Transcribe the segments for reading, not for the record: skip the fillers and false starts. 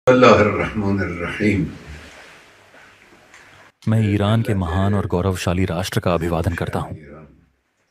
अल्लाहुर्रहमानिर्रहीम। मैं ईरान के महान और गौरवशाली राष्ट्र का अभिवादन करता हूँ। ईरान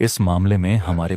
इस मामले में हमारे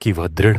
कि वह दृढ़,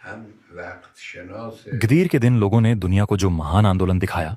हम वक्त शनास। गदीर के दिन लोगों ने दुनिया को जो महान आंदोलन दिखाया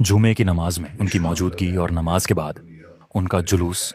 जुमे की नमाज में उनकी मौजूदगी और नमाज के बाद उनका जुलूस,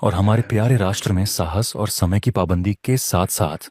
और हमारे प्यारे राष्ट्र में साहस और समय की पाबंदी के साथ साथ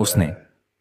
उसने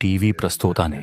टीवी प्रस्तोता ने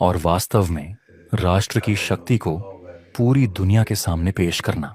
और वास्तव में राष्ट्र की शक्ति को पूरी दुनिया के सामने पेश करना,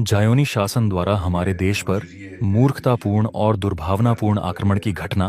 जायोनी शासन द्वारा हमारे देश पर मूर्खतापूर्ण और दुर्भावनापूर्ण आक्रमण की घटना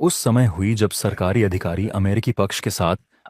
उस समय हुई जब सरकारी अधिकारी अमेरिकी पक्ष के साथ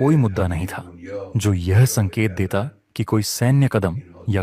कोई मुद्दा नहीं था जो यह संकेत देता कि कोई सैन्य कदम या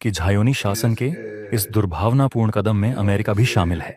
कि झायोनी शासन के इस दुर्भावनापूर्ण कदम में अमेरिका भी शामिल है।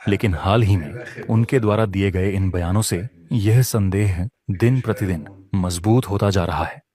लेकिन हाल ही में उनके द्वारा दिए गए इन बयानों से यह संदेह दिन प्रतिदिन मजबूत होता जा रहा है।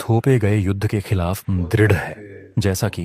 थोपे गए युद्ध के खिलाफ दृढ़ है, जैसा कि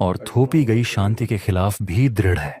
और थोपी गई शांति के खिलाफ भी दृढ़ है।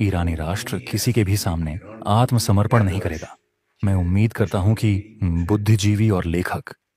ईरानी राष्ट्र किसी के भी सामने आत्मसमर्पण नहीं करेगा। मैं उम्मीद करता हूं कि बुद्धिजीवी और लेखक,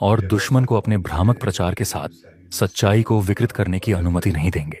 और दुश्मन को अपने भ्रामक प्रचार के साथ सच्चाई को विकृत करने की अनुमति नहीं देंगे।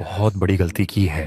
बहुत बड़ी गलती की है,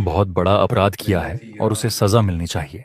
बहुत बड़ा अपराध किया है और उसे सजा मिलनी चाहिए,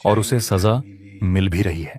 और उसे सजा मिल भी रही है।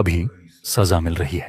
अभी सजा मिल रही है।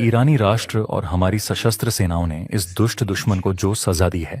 ईरानी राष्ट्र और हमारी सशस्त्र सेनाओं ने इस दुष्ट दुश्मन को जो सजा दी है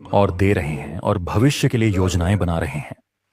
और दे रहे हैं और भविष्य के लिए योजनाएं बना रहे हैं,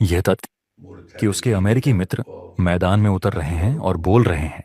यह तथ्य कि उसके अमेरिकी मित्र मैदान में उतर रहे हैं और बोल रहे हैं,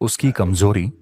उसकी कमजोरी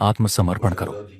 आत्मसमर्पण करो।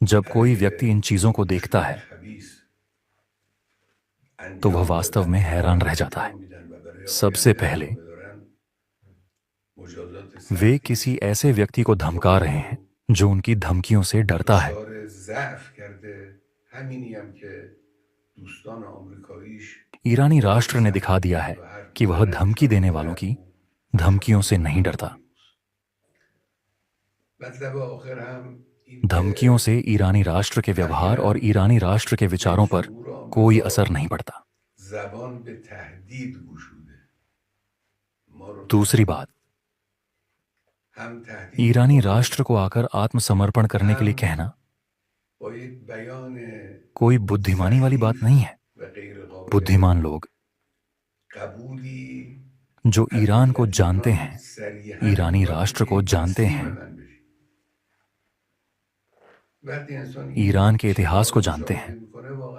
जब कोई व्यक्ति इन चीजों को देखता है तो वह वास्तव में हैरान रह जाता है। सबसे पहले वे किसी ऐसे व्यक्ति को धमका रहे हैं जो उनकी धमकियों से डरता है। ईरानी राष्ट्र ने दिखा दिया है कि वह धमकी देने वालों की धमकियों से नहीं डरता। धमकियों से ईरानी राष्ट्र के व्यवहार और ईरानी राष्ट्र के विचारों पर कोई असर नहीं पड़ता। दूसरी बात, ईरानी राष्ट्र को आकर आत्मसमर्पण करने के लिए कहना कोई बुद्धिमानी वाली बात नहीं है। बुद्धिमान लोग जो ईरान को जानते हैं, ईरानी राष्ट्र को जानते हैं, ईरान के इतिहास को जानते हैं,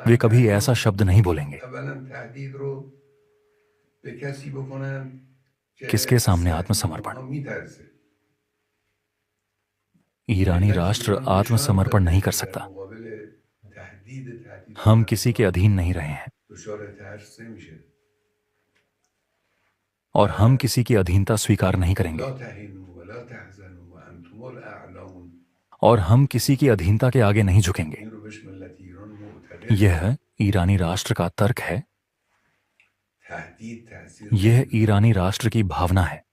वे कभी ऐसा शब्द नहीं बोलेंगे। किसके सामने आत्मसमर्पण? ईरानी राष्ट्र आत्मसमर्पण नहीं कर सकता। हम किसी के अधीन नहीं रहे हैं और हम किसी की अधीनता स्वीकार नहीं करेंगे और हम किसी की अधीनता के आगे नहीं झुकेंगे। यह ईरानी राष्ट्र का तर्क है, यह ईरानी राष्ट्र की भावना है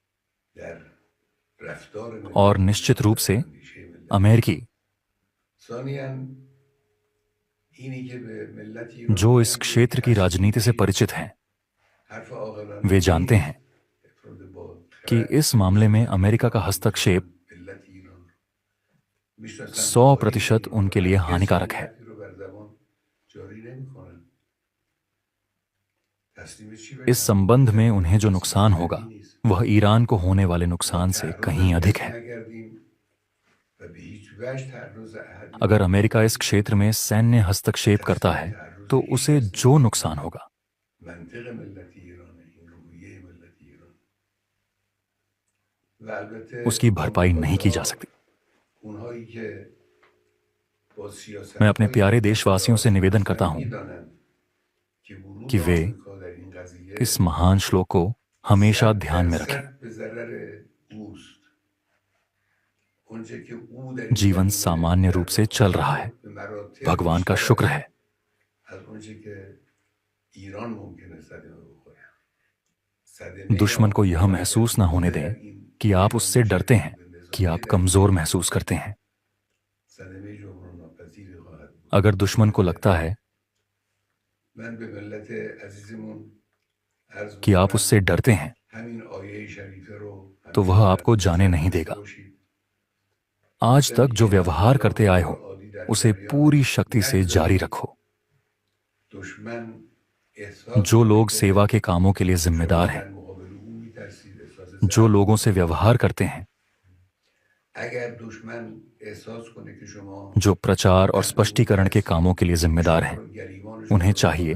और निश्चित रूप से अमेरिकी जो इस क्षेत्र की राजनीति से परिचित हैं, वे जानते हैं कि इस मामले में अमेरिका का हस्तक्षेप 100% उनके लिए हानिकारक है। इस संबंध में उन्हें जो नुकसान होगा वह ईरान को होने वाले नुकसान से कहीं अधिक है। अगर अमेरिका इस क्षेत्र में सैन्य हस्तक्षेप करता है तो उसे जो नुकसान होगा उसकी भरपाई नहीं की जा सकती। मैं अपने प्यारे देशवासियों से निवेदन करता हूं कि वे इस महान श्लोक को हमेशा ध्यान में रखें। जीवन सामान्य रूप से चल रहा है, भगवान का शुक्र है। दुश्मन को यह महसूस न होने दें कि आप उससे डरते हैं, कि आप कमजोर महसूस करते हैं। अगर दुश्मन को लगता है कि आप उससे डरते हैं तो वह आपको जाने नहीं देगा। आज तक जो व्यवहार करते आए हो उसे पूरी शक्ति से जारी रखो। जो लोग सेवा के कामों के लिए जिम्मेदार हैं, जो लोगों से व्यवहार करते हैं, जो प्रचार और स्पष्टीकरण के कामों के लिए जिम्मेदार हैं, उन्हें चाहिए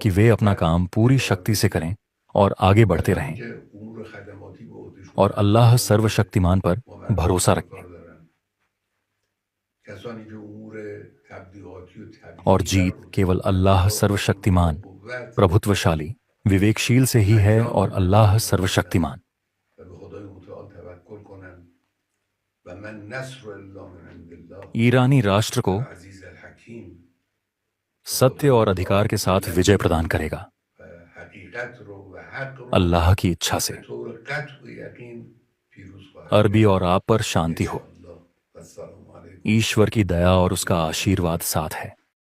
कि वे अपना काम पूरी शक्ति से करें और आगे बढ़ते रहें और अल्लाह सर्वशक्तिमान पर भरोसा रखें। और जीत केवल अल्लाह सर्वशक्तिमान, प्रभुत्वशाली, विवेकशील से ही है और अल्लाह सर्वशक्तिमान। ईरानी राष्ट्र को सत्य और अधिकार के साथ विजय प्रदान करेगा, अल्लाह की इच्छा से। अरबी और आप पर शांति हो। ईश्वर की दया और उसका आशीर्वाद साथ है।